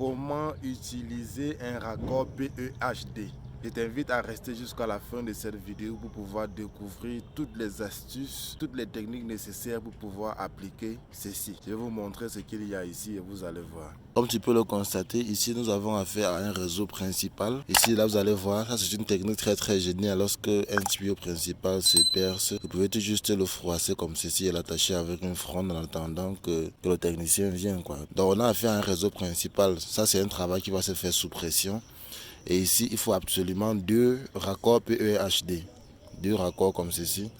comment utiliser un raccord PEHD. Je t'invite à rester jusqu'à la fin de cette vidéo pour pouvoir découvrir toutes les astuces, toutes les techniques nécessaires pour pouvoir appliquer ceci. Je vais vous montrer ce qu'il y a ici et vous allez voir. Comme tu peux le constater, ici nous avons affaire à un réseau principal. Ici, là vous allez voir, ça c'est une technique très géniale. Lorsque un tuyau principal se perce, vous pouvez tout juste le froisser comme ceci et l'attacher avec une fronde en attendant que le technicien vienne, quoi. Donc on a affaire à un réseau principal. Ça c'est un travail qui va se faire sous pression. Et ici, il faut absolument 2 raccords PEHD. 2 raccords comme ceci.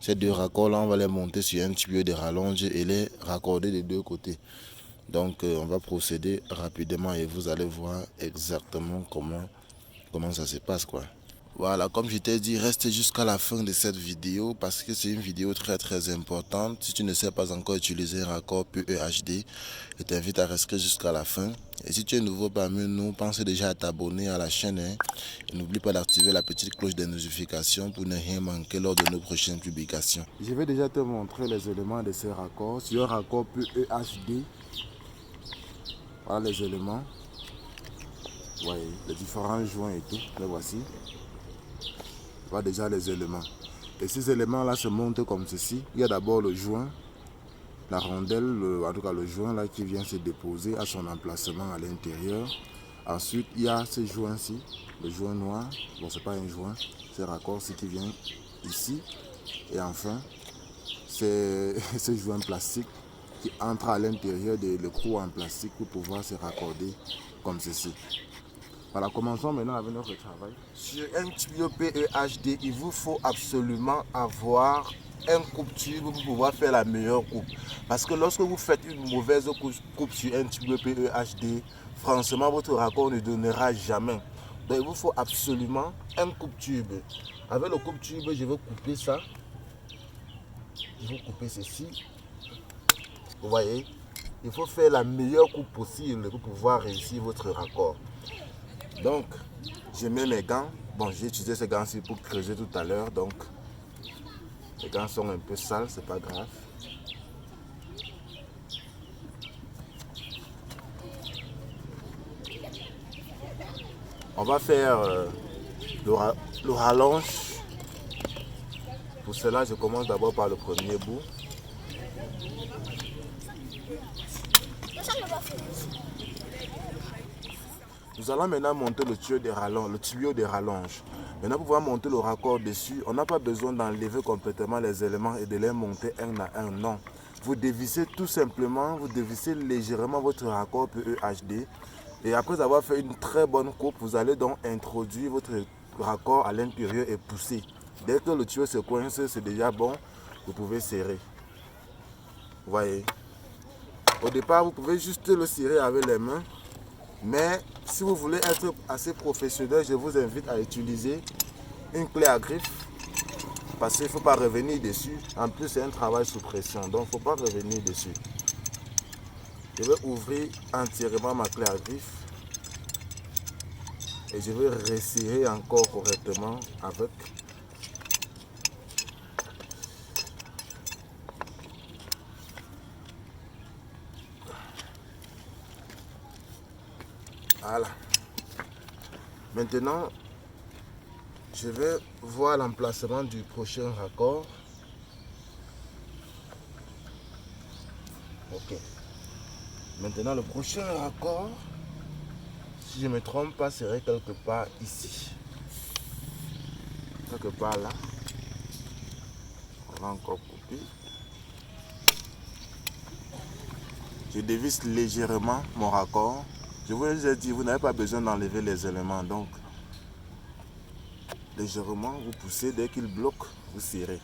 Ces 2 raccords-là, on va les monter sur un tuyau de rallonge et les raccorder des 2 côtés. Donc, on va procéder rapidement et vous allez voir exactement comment ça se passe, quoi. Voilà, comme je t'ai dit, reste jusqu'à la fin de cette vidéo parce que c'est une vidéo très importante. Si tu ne sais pas encore utiliser un raccord PEHD, je t'invite à rester jusqu'à la fin. Et si tu es nouveau parmi nous, pense déjà à t'abonner à la chaîne. Et n'oublie pas d'activer la petite cloche de notification pour ne rien manquer lors de nos prochaines publications. Je vais déjà te montrer les éléments de ces raccords. Sur un raccord PEHD, voilà les éléments. Vous voyez, les différents joints et tout, les voici. Voilà déjà les éléments. Et ces éléments-là se montent comme ceci. Il y a d'abord le joint, la rondelle, en tout cas le joint là qui vient se déposer à son emplacement à l'intérieur. Ensuite, il y a ce joint-ci, le joint noir. Bon, c'est pas un joint, c'est un raccord-ci qui vient ici. Et enfin, c'est ce joint plastique qui entre à l'intérieur de l'écrou en plastique pour pouvoir se raccorder comme ceci. Voilà, commençons maintenant avec notre travail. Sur un tuyau PEHD, il vous faut absolument avoir un coupe-tube pour pouvoir faire la meilleure coupe. Parce que lorsque vous faites une mauvaise coupe sur un tuyau PEHD, franchement, votre raccord ne donnera jamais. Donc, il vous faut absolument un coupe-tube. Avec le coupe-tube, je vais couper ça. Je vais couper ceci. Vous voyez, il faut faire la meilleure coupe possible pour pouvoir réussir votre raccord. Donc, je mets mes gants. Bon, j'ai utilisé ces gants-ci pour creuser tout à l'heure. Donc, les gants sont un peu sales, c'est pas grave. On va faire le rallonge. Pour cela, je commence d'abord par le premier bout. Nous allons maintenant monter le tuyau de rallonge. Maintenant, pour pouvoir monter le raccord dessus, on n'a pas besoin d'enlever complètement les éléments et de les monter un à un. Non. Vous dévissez tout simplement, vous dévissez légèrement votre raccord PEHD. Et après avoir fait une très bonne coupe, vous allez donc introduire votre raccord à l'intérieur et pousser. Dès que le tuyau se coince, c'est déjà bon, vous pouvez serrer. Vous voyez. Au départ, vous pouvez juste le serrer avec les mains. Mais si vous voulez être assez professionnel, je vous invite à utiliser une clé à griffe parce qu'il ne faut pas revenir dessus. En plus, c'est un travail sous pression, donc il ne faut pas revenir dessus. Je vais ouvrir entièrement ma clé à griffe et je vais resserrer encore correctement avec. Voilà. Maintenant, je vais voir l'emplacement du prochain raccord. Ok. Maintenant, le prochain raccord, si je ne me trompe pas, serait quelque part ici. Quelque part là. On va encore couper. Je dévisse légèrement mon raccord. Je vous ai dit, vous n'avez pas besoin d'enlever les éléments. Donc, légèrement, vous poussez. Dès qu'il bloque, vous serrez.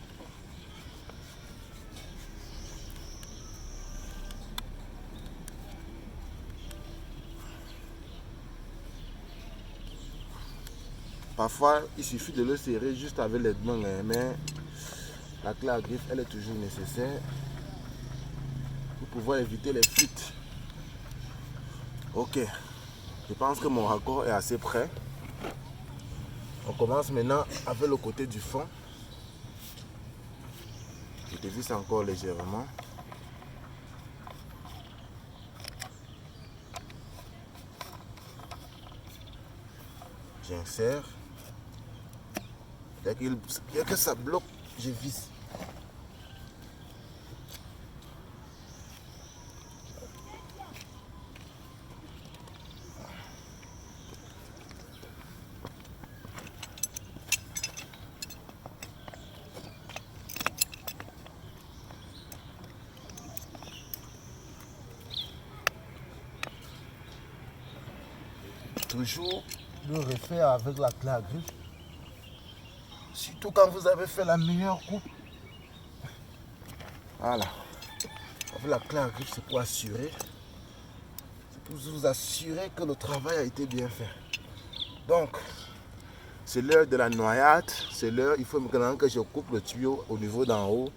Parfois, il suffit de le serrer juste avec les mains, mais la clé à griffe, elle est toujours nécessaire pour pouvoir éviter les fuites. Ok, je pense que mon raccord est assez prêt. On commence maintenant avec le côté du fond. Je dévisse encore légèrement. J'insère. Dès que ça bloque, je visse. Toujours le refaire avec la clé à griffe. Surtout quand vous avez fait la meilleure coupe. Voilà. Avec la clé à griffe, c'est pour assurer. C'est pour vous assurer que le travail a été bien fait. Donc, c'est l'heure de la noyade. C'est l'heure, il faut maintenant que je coupe le tuyau au niveau d'en haut.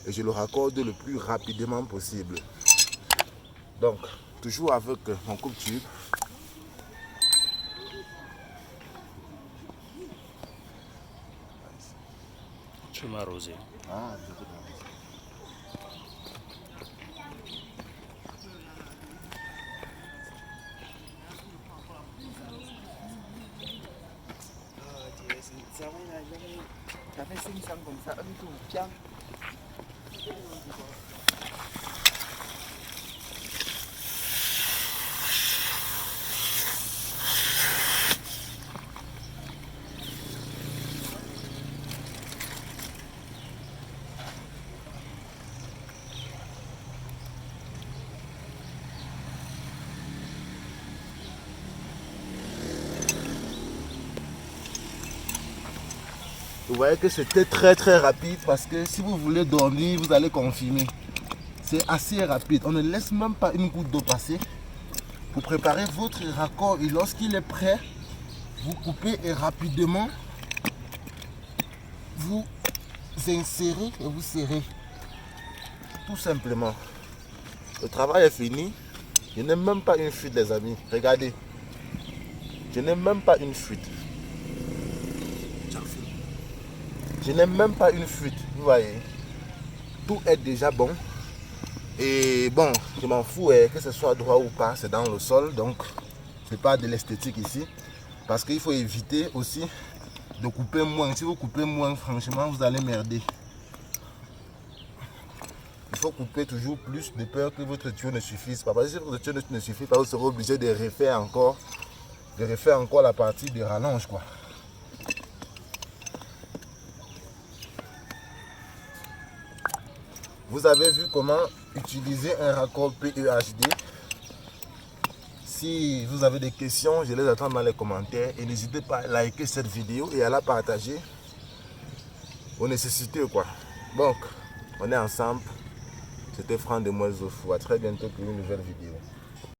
Et je le raccorde le plus rapidement possible. Donc, toujours avec mon coupe-tube. Tu m'as arrosé. Ah, je vous arrose. Ça fait 500 comme ça, un tout bien. Vous voyez que c'était très rapide parce que si vous voulez dormir, vous allez confirmer. C'est assez rapide. On ne laisse même pas une goutte d'eau passer. Vous préparez votre raccord et lorsqu'il est prêt, vous coupez et rapidement vous insérez et vous serrez. Tout simplement. Le travail est fini. Je n'ai même pas une fuite, les amis. Regardez. Je n'ai même pas une fuite. Je n'ai même pas une fuite, vous voyez. Tout est déjà bon. Et bon, je m'en fous que ce soit droit ou pas, c'est dans le sol. Donc, c'est pas de l'esthétique ici. Parce qu'il faut éviter aussi de couper moins. Si vous coupez moins, franchement, vous allez merder. Il faut couper toujours plus de peur que votre tuyau ne suffise pas. Parce que si votre tuyau ne suffit pas, vous serez obligé de refaire encore la partie de rallonge, quoi. Vous avez vu comment utiliser un raccord PEHD. Si vous avez des questions, je les attends dans les commentaires. Et n'hésitez pas à liker cette vidéo et à la partager aux nécessités, quoi. Donc, on est ensemble. C'était Franck de Moisefou. À très bientôt pour une nouvelle vidéo.